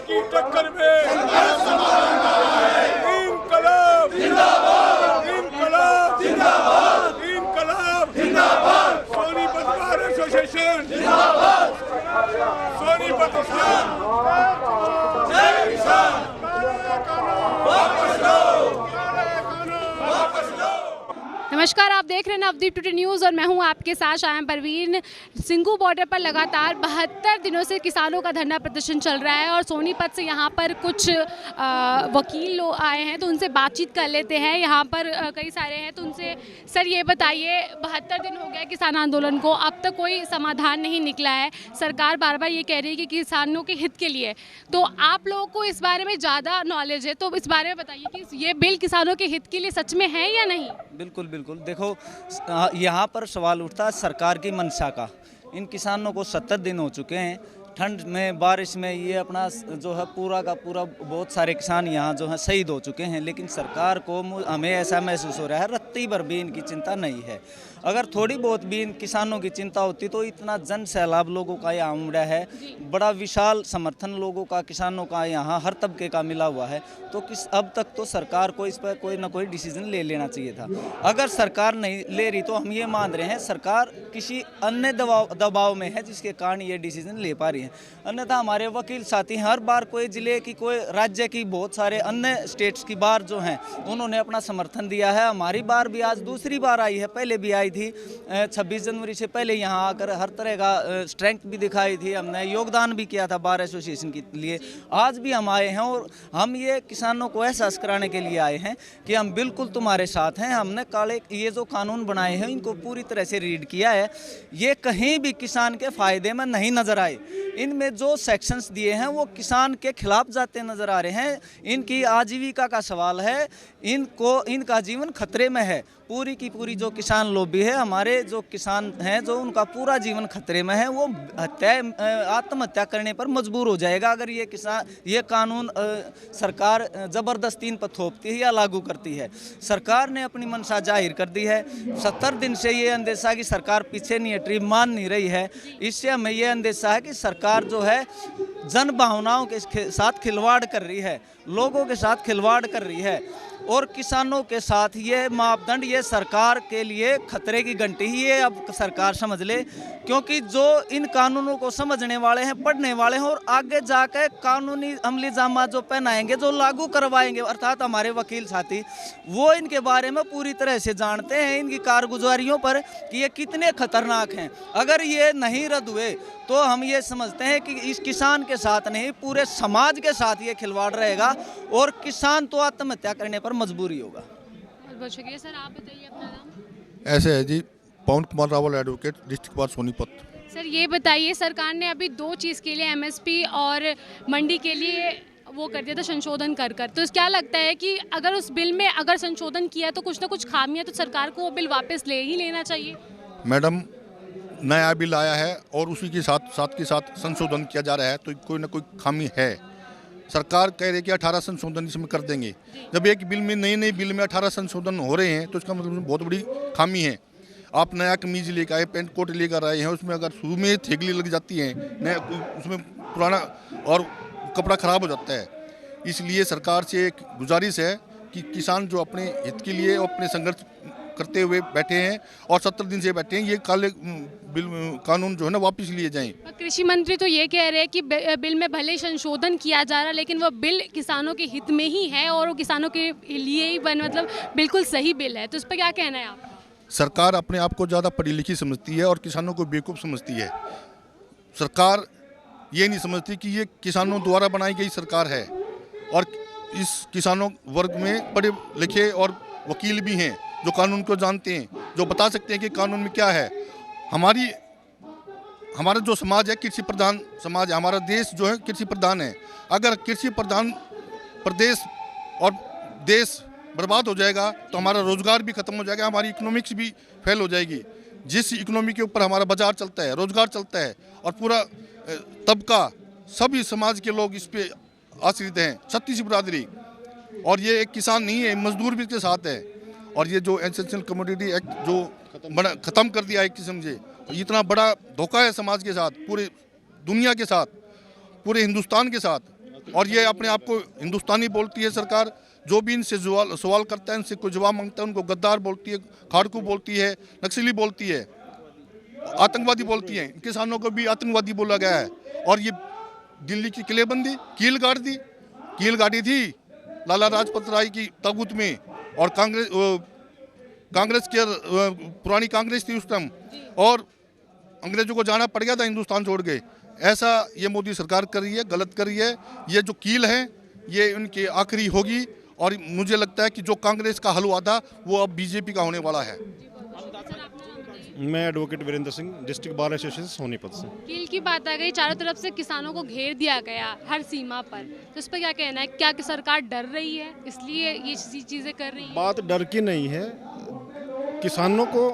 की टक्कर में इनकलाब जिंदाबाद, इनकलाब जिंदाबाद, इनकलाब जिंदाबाद, सोनीपत बार एसोसिएशन जिंदाबाद, सोनीपत किसान, जय किसान, वापस लो, वापस लो। नमस्कार, आप देख रहे हैं नवदीप टुडे न्यूज़ और मैं हूं आपके साथ शायम परवीन। सिंघू बॉर्डर पर लगातार 72 दिनों से किसानों का धरना प्रदर्शन चल रहा है और सोनीपत से यहां पर कुछ वकील लोग आए हैं तो उनसे बातचीत कर लेते हैं। यहां पर कई सारे हैं तो उनसे सर ये बताइए, 72 दिन हो गए किसान आंदोलन को, अब तक कोई समाधान नहीं निकला है। सरकार बार बार ये कह रही है कि किसानों के हित के लिए, तो आप लोगों को इस बारे में ज़्यादा नॉलेज है तो इस बारे में बताइए कि ये बिल किसानों के हित के लिए सच में है या नहीं। बिल्कुल बिल्कुल, देखो यहाँ पर सवाल उठता है सरकार की मंशा का। इन किसानों को 70 दिन हो चुके हैं, ठंड में बारिश में ये अपना जो है पूरा का पूरा बहुत सारे किसान यहाँ जो है शहीद हो चुके हैं, लेकिन सरकार को हमें ऐसा महसूस हो रहा है रत्ती भर भी इनकी चिंता नहीं है। अगर थोड़ी बहुत भी इन किसानों की चिंता होती तो इतना जन सैलाब लोगों का यहाँ उमड़ा है, बड़ा विशाल समर्थन लोगों का, किसानों का यहाँ हर तबके का मिला हुआ है, तो अब तक तो सरकार को इस पर कोई ना कोई डिसीजन ले लेना चाहिए था। अगर सरकार नहीं ले रही तो हम ये मान रहे हैं सरकार किसी अन्य दबाव में है जिसके कारण ये डिसीजन ले पा रही है। अन्यथा हमारे वकील साथी हर बार कोई जिले की, कोई राज्य की, बहुत सारे अन्य स्टेट्स की बार जो हैं उन्होंने अपना समर्थन दिया है। हमारी बार भी आज दूसरी बार आई है, पहले भी आई थी 26 जनवरी से पहले यहाँ आकर हर तरह का स्ट्रेंथ भी दिखाई थी, हमने योगदान भी किया था बार एसोसिएशन के लिए। आज भी हम आए हैं और हम ये किसानों को एहसास कराने के लिए आए हैं कि हम बिल्कुल तुम्हारे साथ हैं। हमने काले ये जो कानून बनाए हैं इनको पूरी तरह से रीड किया है, ये कहीं भी किसान के फायदे में नहीं नजर आए। इनमें जो सेक्शंस दिए हैं वो किसान के खिलाफ जाते नजर आ रहे हैं। इनकी आजीविका का सवाल है, इनका जीवन खतरे में है। पूरी की पूरी जो किसान लॉबी है, हमारे जो किसान हैं जो उनका पूरा जीवन खतरे में है, वो आत्महत्या करने पर मजबूर हो जाएगा अगर ये कानून सरकार ज़बरदस्ती इन पर थोपती है या लागू करती है। सरकार ने अपनी मंशा जाहिर कर दी है। 70 दिन से ये अंदेशा कि सरकार पीछे नहीं हट रही, मान नहीं रही है। इससे हमें ये अंदेशा है कि सरकार जो है जन भावनाओं के साथ खिलवाड़ कर रही है, लोगों के साथ खिलवाड़ कर रही है और किसानों के साथ। ये मापदंड ये सरकार के लिए खतरे की घंटी ही है, अब सरकार समझ ले, क्योंकि जो इन कानूनों को समझने वाले हैं, पढ़ने वाले हैं और आगे जाकर कानूनी अमली जामा जो पहनाएंगे, जो लागू करवाएंगे, अर्थात हमारे वकील साथी, वो इनके बारे में पूरी तरह से जानते हैं, इनकी कारगुजारियों पर कि ये कितने खतरनाक हैं। अगर ये नहीं रद्द हुए तो हम ये समझते हैं कि इस किसान के साथ नहीं पूरे समाज के साथ ये खिलवाड़ रहेगा और किसान तो आत्महत्या करने पर मजबूरी होगा। बहुत शुक्रिया सर, आप बताइए अपना नाम। ऐसे है जी, Pawan Kumar Rawal, advocate, district bar Sonipat. Sir ये बताइए, सरकार ने अभी 2 चीज़ के लिए एमएसपी और मंडी के लिए वो कर दिया था संशोधन कर तो क्या लगता है कि अगर उस बिल में अगर संशोधन किया तो कुछ ना कुछ खामियां, तो सरकार को वो बिल वापस ले ही लेना चाहिए। मैडम, नया बिल आया है और उसी के साथ संशोधन किया जा रहा है, तो कोई ना कोई खामी है। सरकार कह रही है कि 18 संशोधन इसमें कर देंगे। जब एक बिल में नए बिल में 18 संशोधन हो रहे हैं तो इसका मतलब बहुत बड़ी खामी है। आप नया कमीज लेकर आए, पेंट कोट लेकर आए हैं, उसमें अगर शुरू में थेगली लग जाती है, नया उसमें पुराना और कपड़ा खराब हो जाता है। इसलिए सरकार से एक गुजारिश है कि किसान जो अपने हित के लिए अपने संघर्ष करते हुए बैठे हैं और 70 दिन से बैठे हैं, ये काले बिल कानून जो है ना वापस लिए जाएं। कृषि मंत्री तो ये कह रहे हैं कि बिल में भले संशोधन किया जा रहा है लेकिन वो बिल किसानों के हित में ही है और वो किसानों के लिए ही मतलब बिल्कुल सही बिल है, तो इस पर क्या कहना है आप? सरकार अपने आप को ज़्यादा पढ़ी लिखी समझती है और किसानों को बेवकूफ़ समझती है। सरकार ये नहीं समझती कि ये किसानों द्वारा बनाई गई सरकार है और इस किसानों वर्ग में पढ़े लिखे और वकील भी हैं जो कानून को जानते हैं, जो बता सकते हैं कि कानून में क्या है। हमारा जो समाज है कृषि प्रधान समाज है, हमारा देश जो है कृषि प्रधान है। अगर कृषि प्रधान प्रदेश और देश बर्बाद हो जाएगा तो हमारा रोजगार भी खत्म हो जाएगा, हमारी इकोनॉमिक्स भी फेल हो जाएगी। जिस इकोनॉमी के ऊपर हमारा बाजार चलता है, रोजगार चलता है और पूरा तबका, सभी समाज के लोग इस पे आश्रित हैं, छत्तीस बिरादरी। और ये एक किसान नहीं है, मजदूर भी इसके साथ है। और ये जो एसेंशियल कमोडिटी एक्ट जो ख़त्म कर दिया एक किस्म से, इतना बड़ा धोखा है समाज के साथ, पूरे दुनिया के साथ, पूरे हिंदुस्तान के साथ। और ये अपने आप को हिंदुस्तानी बोलती है सरकार। जो भी इनसे सवाल करता है, इनसे कोई जवाब मांगता है, उनको गद्दार बोलती है, खाड़कू बोलती है, नक्सली बोलती है, आतंकवादी बोलती है। किसानों को भी आतंकवादी बोला गया है। और ये दिल्ली की किलेबंदी, कील गाड़ी थी लाला लाजपत राय की ताबूत में, और कांग्रेस की पुरानी कांग्रेस थी उस टाइम, और अंग्रेजों को जाना पड़ गया था हिंदुस्तान छोड़ के। ऐसा ये मोदी सरकार कर रही है, गलत कर रही है। ये जो कील है ये उनकी आखिरी होगी, और मुझे लगता है कि जो कांग्रेस का हल हुआ था वो अब बीजेपी का होने वाला है। मैं advocate Virendra Singh, district bar association Sonipat से। कील की बात आ गई, चारों तरफ से किसानों को घेर दिया गया हर सीमा पर, तो इस पर क्या कहना है? क्या कि सरकार डर रही है इसलिए ये चीज़ें कर रही है? बात डर की नहीं है, किसानों को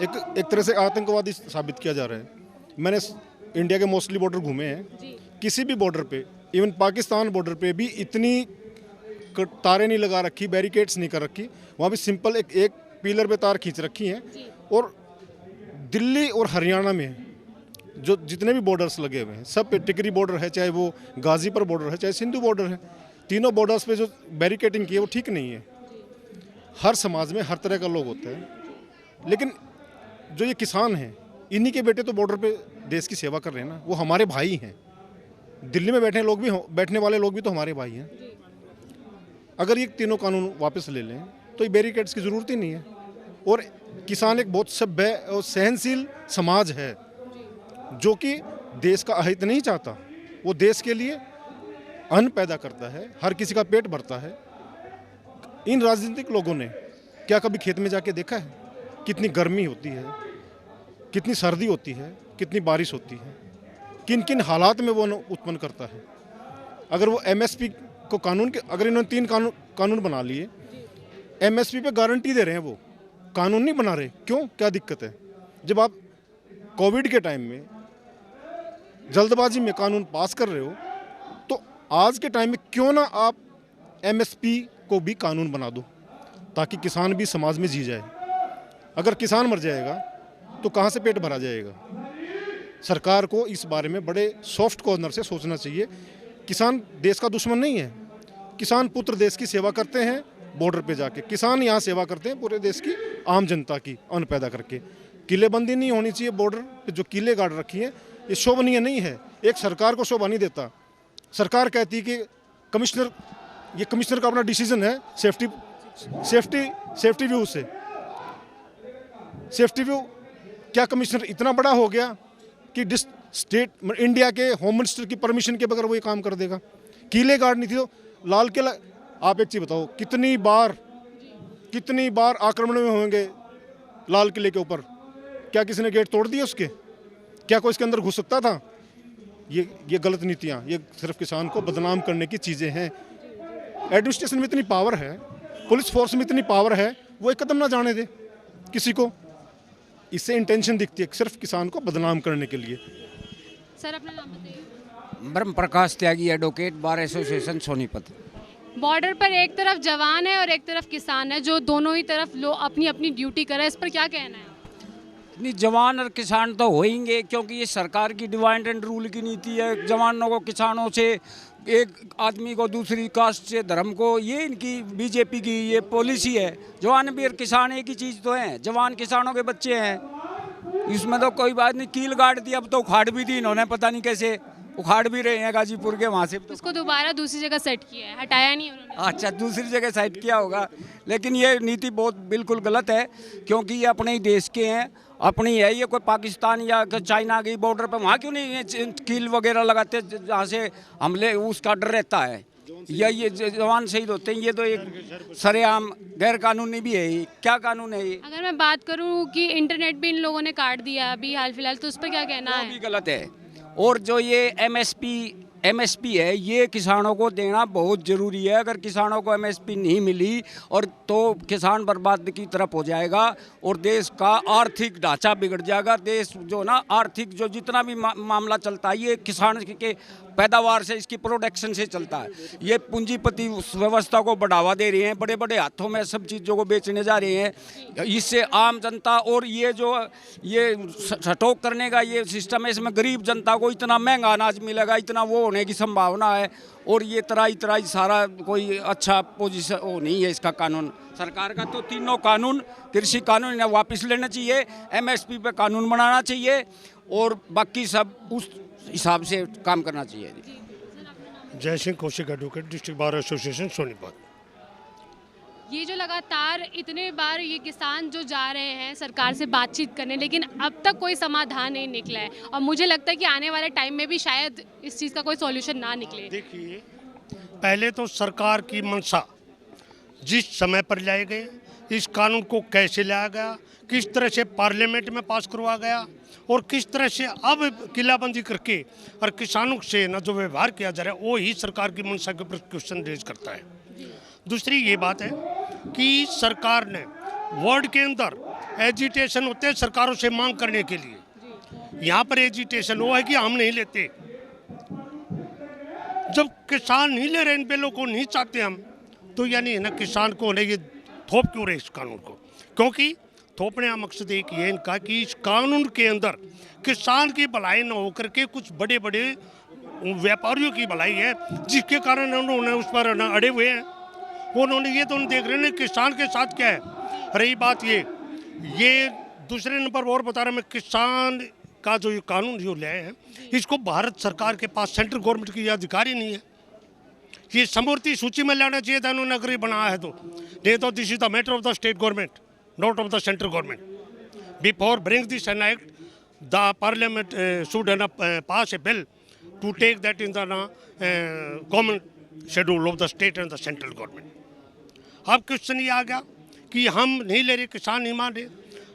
एक तरह से आतंकवादी साबित किया जा रहा है। मैंने इंडिया के मोस्टली बॉर्डर घूमे हैं, किसी भी बॉर्डर पे, इवन पाकिस्तान बॉर्डर पे भी इतनी तारें नहीं लगा रखी, बैरिकेड्स नहीं कर रखी, वहाँ भी सिंपल एक पिलर पे तार खींच रखी हैं। और दिल्ली और हरियाणा में जो जितने भी बॉर्डर्स लगे हुए हैं सब पे, टिकरी बॉर्डर है, चाहे वो गाजीपुर बॉर्डर है, चाहे सिंधु बॉर्डर है, तीनों बॉर्डर्स पे जो बैरिकेडिंग की है वो ठीक नहीं है। हर समाज में हर तरह का लोग होते हैं, लेकिन जो ये किसान हैं इन्हीं के बेटे तो बॉर्डर पे देश की सेवा कर रहे हैं ना, वो हमारे भाई हैं। दिल्ली में बैठने वाले लोग भी तो हमारे भाई हैं। अगर ये तीनों कानून वापस ले लें तो ये बैरिकेड्स की ज़रूरत ही नहीं है। और किसान एक बहुत सभ्य और सहनशील समाज है जो कि देश का अहित नहीं चाहता, वो देश के लिए अन्न पैदा करता है, हर किसी का पेट भरता है। इन राजनीतिक लोगों ने क्या कभी खेत में जाके देखा है कितनी गर्मी होती है, कितनी सर्दी होती है, कितनी बारिश होती है, किन किन हालात में वो उत्पन्न करता है? अगर वो एमएसपी को अगर इन्होंने 3 कानून बना लिए, एमएसपी पे गारंटी दे रहे हैं, वो कानून नहीं बना रहे, क्यों? क्या दिक्कत है? जब आप कोविड के टाइम में जल्दबाजी में कानून पास कर रहे हो, तो आज के टाइम में क्यों ना आप एमएसपी को भी कानून बना दो, ताकि किसान भी समाज में जी जाए। अगर किसान मर जाएगा तो कहाँ से पेट भरा जाएगा? सरकार को इस बारे में बड़े सॉफ्ट कॉर्नर से सोचना चाहिए। किसान देश का दुश्मन नहीं है, किसान पुत्र देश की सेवा करते हैं बॉर्डर पे जाके, किसान यहाँ सेवा करते हैं पूरे देश की आम जनता की, अन्न पैदा करके। किलेबंदी नहीं होनी चाहिए बॉर्डर पे, जो किले गाड़ रखी हैं ये शोभनीय नहीं है, एक सरकार को शोभा नहीं देता। सरकार कहती है कि कमिश्नर का अपना डिसीजन है, सेफ्टी व्यू से। सेफ्टी व्यू क्या कमिश्नर इतना बड़ा हो गया कि स्टेट इंडिया के होम मिनिस्टर की परमिशन के बगैर वो ये काम कर देगा? किले गार्ड नहीं थी तो लाल किला, आप एक चीज़ बताओ, कितनी बार आक्रमण में होंगे लाल किले के ऊपर? क्या किसी ने गेट तोड़ दिए उसके? क्या कोई इसके अंदर घुस सकता था? ये गलत नीतियाँ, ये सिर्फ किसान को बदनाम करने की चीज़ें हैं। एडमिनिस्ट्रेशन में इतनी पावर है, पुलिस फोर्स में इतनी पावर है, वो एक कदम ना जाने दे किसी को। इससे इंटेंशन दिखती है सिर्फ किसान को बदनाम करने के लिए। सर अपना नाम बताइए। Brahm Prakash Tyagi, advocate, bar association Sonipat. Border पर एक तरफ जवान है और एक तरफ किसान है, जो दोनों ही तरफ लोग अपनी अपनी ड्यूटी कर रहे हैं, इस पर क्या कहना है? नहीं, जवान और किसान तो होंगे, क्योंकि ये सरकार की डिवाइड एंड रूल की नीति है। जवानों को किसानों से, एक आदमी को दूसरी कास्ट से, धर्म को, ये इनकी बीजेपी की ये पॉलिसी है। जवान भी और किसान एक ही चीज़ तो हैं, जवान किसानों के बच्चे हैं, इसमें तो कोई बात नहीं। कील गाड़ दी, अब तो उखाड़ भी दी इन्होंने, पता नहीं कैसे उखाड़ भी रहे हैं गाजीपुर के वहाँ से। उसको दोबारा दूसरी जगह सेट किया है, हटाया नहीं उन्होंने। अच्छा, दूसरी जगह सेट किया होगा, लेकिन ये नीति बहुत बिल्कुल गलत है, क्योंकि ये अपने ही देश के हैं, अपनी है। ये कोई पाकिस्तान या चाइना की बॉर्डर पर वहाँ क्यों नहीं ये कील वगैरह लगाते, जहाँ से हमले उसका डर रहता है? या ये जवान शहीद होते हैं, ये तो एक सरेआम गैर कानूनी भी है। ये क्या कानून है ये? अगर मैं बात करूं कि इंटरनेट भी इन लोगों ने काट दिया अभी हाल फिलहाल, तो उस पर क्या कहना वो भी है? गलत है। और जो ये एमएसपी है, ये किसानों को देना बहुत ज़रूरी है। अगर किसानों को एमएसपी नहीं मिली और तो किसान बर्बाद की तरफ हो जाएगा और देश का आर्थिक ढांचा बिगड़ जाएगा। देश जो ना आर्थिक जो जितना भी मामला चलता है, ये किसान के पैदावार से, इसकी प्रोडक्शन से चलता है। ये पूंजीपति उस व्यवस्था को बढ़ावा दे रहे हैं, बड़े बड़े हाथों में सब चीज़ों को बेचने जा रहे हैं। इससे आम जनता और ये जो ये स्टॉक करने का ये सिस्टम है, इसमें गरीब जनता को इतना महंगा अनाज मिलेगा, इतना वो होने की संभावना है। और ये तराई सारा कोई अच्छा पोजीशन वो नहीं है इसका कानून। सरकार का तो तीनों कानून, कृषि कानून इन्हें वापस लेना चाहिए, MSP पे कानून बनाना चाहिए और बाकी सब उस हिसाब से काम करना चाहिए। जय Singh Kaushik, advocate, district bar association Sonipat. ये जो लगातार इतने बार ये किसान जो जा रहे हैं सरकार से बातचीत करने, लेकिन अब तक कोई समाधान नहीं निकला है और मुझे लगता है कि आने वाले टाइम में भी शायद इस चीज़ का कोई सॉल्यूशन ना निकले। देखिए, पहले तो सरकार की मंशा जिस समय पर लाए गए, इस कानून को कैसे लाया गया, किस तरह से पार्लियामेंट में पास करवा गया और किस तरह से अब किलाबंदी करके और किसानों से न जो व्यवहार किया जा रहा है वो ही सरकार की मंशा के ऊपर क्वेश्चन रेज करता है। दूसरी ये बात है कि सरकार ने वर्ड के अंदर एजिटेशन होते हैं सरकारों से मांग करने के लिए, यहाँ पर एजिटेशन वो है कि हम नहीं लेते। जब किसान नहीं ले रहे, इन बिलों को नहीं चाहते हम, तो यानी ना किसान को नहीं ये थोप क्यों रहे इस कानून को? क्योंकि थोपने का मकसद एक ये इनका कि इस कानून के अंदर किसान की भलाई न होकर के कुछ बड़े बड़े व्यापारियों की भलाई है, जिसके कारण उन्होंने उस पर अड़े हुए हैं। उन्होंने ये तो देख रहे हैं किसान के साथ क्या है। रही बात ये दूसरे नंबर और बता रहा मैं, किसान का जो ये कानून जो लाए हैं इसको भारत सरकार के पास सेंट्रल गवर्नमेंट की अधिकार ही नहीं है। ये समवर्ती सूची में लाना चाहिए था इन्होंने अगर ये बनाया है तो, नहीं तो this is the matter of the state government, not of the central government. Before bring this an act, the parliament should pass a bill to take that in the common schedule of the state and the central government. अब question ये आ गया कि हम नहीं ले रहे, किसान नहीं मान रहे,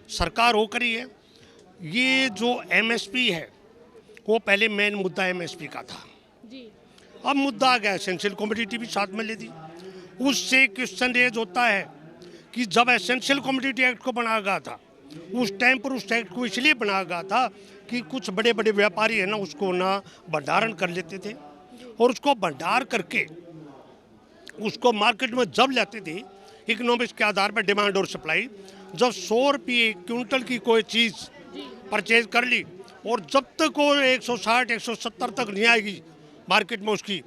सरकार होकर ही है। ये जो MSP है वो पहले मेन मुद्दा MSP का था, अब मुद्दा आ गया एसेंशियल कमोडिटी भी साथ में ले दी। उससे क्वेश्चन रेज होता है कि जब एसेंशियल कमोडिटी एक्ट को बनाया गया था उस टाइम पर उस एक्ट को इसलिए बनाया गया था कि कुछ बड़े बड़े व्यापारी है ना उसको ना भंडारण कर लेते थे और उसको भंडार करके उसको मार्केट में जब लाते थे इकोनॉमिक्स के आधार पर डिमांड और सप्लाई। जब 100 रुपये क्विंटल की कोई चीज़ परचेज कर ली और जब तक वो 160-170 तक नहीं आएगी मार्केट में उसकी,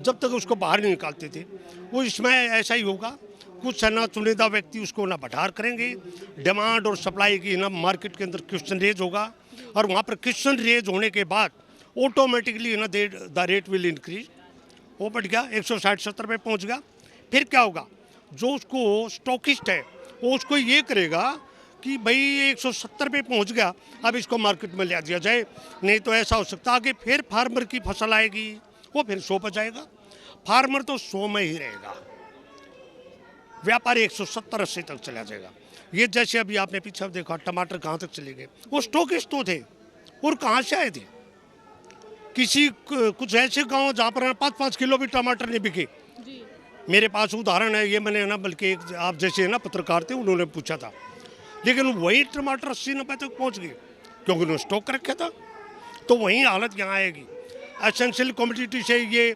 जब तक उसको बाहर नहीं निकालते थे। वो इसमें ऐसा ही होगा, कुछ है ना चुनिंदा व्यक्ति उसको ना भंडार करेंगे, डिमांड और सप्लाई की ना मार्केट के अंदर क्वेश्चन रेज होगा और वहाँ पर क्वेश्चन रेज होने के बाद ऑटोमेटिकली ना द रेट विल इंक्रीज। वो बढ़ गया 160-170 रुपये पहुँच गया। फिर क्या होगा, जो उसको स्टॉकिस्ट है वो उसको ये करेगा कि भाई 170 रुपये पहुँच गया, अब इसको मार्केट में ले दिया जाए, नहीं तो ऐसा हो सकता आगे फिर फार्मर की फसल आएगी वो फिर 100 पर जाएगा। फार्मर तो 100 में ही रहेगा, व्यापारी 170-80 तक चला जाएगा। ये जैसे अभी आपने पीछे देखा टमाटर कहाँ तक चले गए, वो स्टॉकिस्ट तो थे और कहाँ से आए थे। किसी कुछ ऐसे गांव जहाँ पर 5-5 किलो भी टमाटर नहीं बिके। मेरे पास उदाहरण है, ये मैंने ना बल्कि एक आप जैसे ना पत्रकार थे उन्होंने पूछा था, लेकिन वही टमाटर 80-90 तक पहुँच गए क्योंकि उन्होंने स्टॉक रखा था। तो वही हालत यहाँ आएगी। एसेंशियल कमोडिटी से ये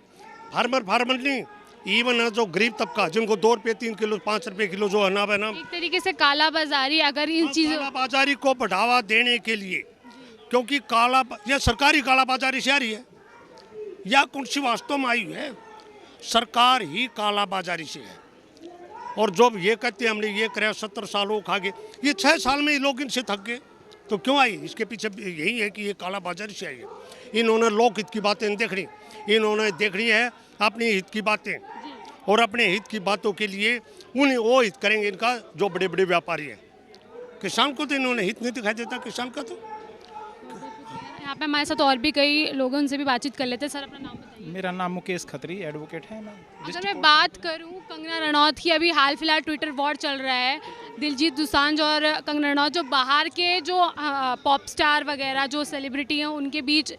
फार्मर नहीं, इवन जो गरीब तबका जिनको 2 रुपये 3 किलो 5 रुपये किलो जो अनाज है ना, एक तरीके से काला बाजारी अगर इन चीज़ों काला बाजारी को बढ़ावा देने के लिए, क्योंकि यह सरकारी काला बाजारी से आ रही है या कौन सी वास्तव में आई है, सरकार ही काला बाजारी से है। और जब ये कहते हैं हमने ये कराया 70 साल वो खा गए, ये 6 साल में ही लोग इनसे थक गए। तो क्यों आई? इसके पीछे यही है कि ये काला बाजारी से आई है। इन्होंने लोक हित की बातें नहीं देखनी, इन्होंने देखनी है अपने हित की बातें, और अपने हित की बातों के लिए उन्हें वो हित करेंगे इनका जो बड़े बड़े व्यापारी हैं। किसान को तो इन्होंने हित नहीं दिखाई देता किसान का। तो यहाँ पे हमारे साथ और भी कई लोगों उनसे भी बातचीत कर लेते हैं। सर अपना नाम बताइए। मेरा नाम मुकेश खत्री, एडवोकेट है मैं। अगर मैं बात करूं कंगना रनौत की, अभी हाल फिलहाल ट्विटर वॉर चल रहा है, दिलजीत दोसांझ और कंगना रनौत जो बाहर के जो पॉप स्टार वगैरह जो सेलिब्रिटी हैं उनके बीच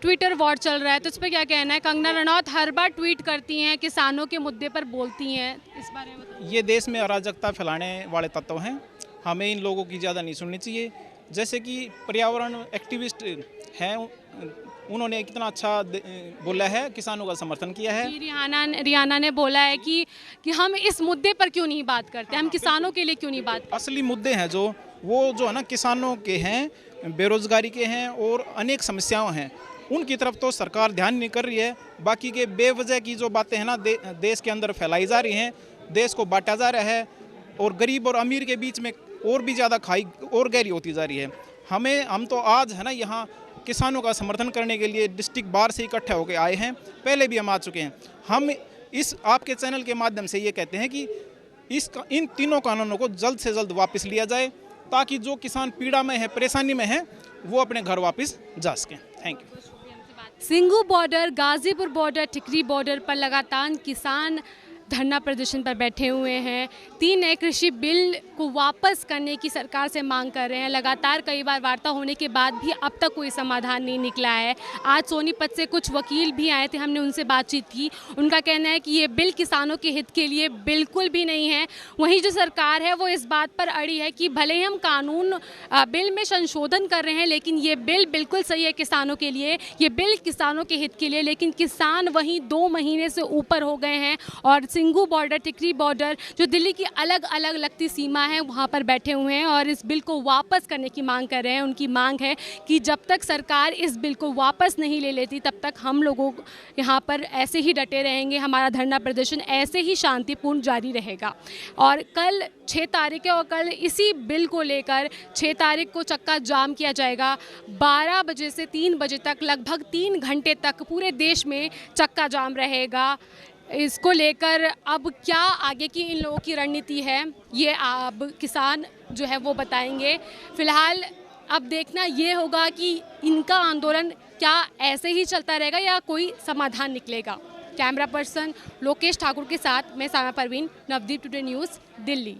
ट्विटर वॉर चल रहा है, तो इस पर क्या कहना है? कंगना रनौत हर बार ट्वीट करती हैं, किसानों के मुद्दे पर बोलती हैं, इस बारे में बताइए। ये देश में अराजकता फैलाने वाले तत्व हैं, हमें इन लोगों की ज़्यादा नहीं सुननी चाहिए। जैसे कि पर्यावरण एक्टिविस्ट हैं, उन्होंने कितना अच्छा बोला है, किसानों का समर्थन किया है। रियाना ने बोला है कि हम इस मुद्दे पर क्यों नहीं बात करते, हम किसानों के लिए क्यों नहीं बात करते। असली मुद्दे हैं जो है ना किसानों के हैं, बेरोजगारी के हैं और अनेक समस्याओं हैं, उनकी तरफ तो सरकार ध्यान नहीं कर रही है। बाकी के बेवजह की जो बातें हैं ना देश के अंदर फैलाई जा रही हैं, देश को बांटा जा रहा है और गरीब और अमीर के बीच में और भी ज़्यादा खाई और गहरी होती जा रही है। हम तो आज है ना यहाँ किसानों का समर्थन करने के लिए डिस्ट्रिक्ट बार से इकट्ठे होकर आए हैं, पहले भी हम आ चुके हैं। हम इस आपके चैनल के माध्यम से ये कहते हैं कि इन तीनों कानूनों को जल्द से जल्द वापस लिया जाए, ताकि जो किसान पीड़ा में है, परेशानी में है, वो अपने घर वापस जा सकें। Thank you. Singhu border, Ghazipur border, Tikri border पर लगातार किसान धरना प्रदर्शन पर बैठे हुए हैं। 3 नए कृषि बिल को वापस करने की सरकार से मांग कर रहे हैं। लगातार कई बार वार्ता होने के बाद भी अब तक कोई समाधान नहीं निकला है। आज सोनीपत से कुछ वकील भी आए थे, हमने उनसे बातचीत की। उनका कहना है कि ये बिल किसानों के हित के लिए बिल्कुल भी नहीं है। वहीं जो सरकार है वो इस बात पर अड़ी है कि भले ही हम कानून बिल में संशोधन कर रहे हैं, लेकिन ये बिल बिल्कुल सही है किसानों के लिए, ये बिल किसानों के हित के लिए। लेकिन किसान वहीं 2 महीने से ऊपर हो गए हैं और सिंगू बॉर्डर, टिकरी बॉर्डर, जो दिल्ली की अलग अलग लगती सीमा है, वहाँ पर बैठे हुए हैं और इस बिल को वापस करने की मांग कर रहे हैं। उनकी मांग है कि जब तक सरकार इस बिल को वापस नहीं ले लेती तब तक हम लोगों यहाँ पर ऐसे ही डटे रहेंगे। हमारा धरना प्रदर्शन ऐसे ही शांतिपूर्ण जारी रहेगा। और कल 6 तारीख है और कल इसी बिल को लेकर 6 तारीख को चक्का जाम किया जाएगा। 12 बजे से 3 बजे तक, लगभग 3 घंटे तक पूरे देश में चक्का जाम रहेगा। इसको लेकर अब क्या आगे की इन लोगों की रणनीति है, ये अब किसान जो है वो बताएंगे। फिलहाल अब देखना ये होगा कि इनका आंदोलन क्या ऐसे ही चलता रहेगा या कोई समाधान निकलेगा। कैमरा पर्सन लोकेश ठाकुर के साथ मैं सामा परवीन, नवदीप टुडे न्यूज़, दिल्ली।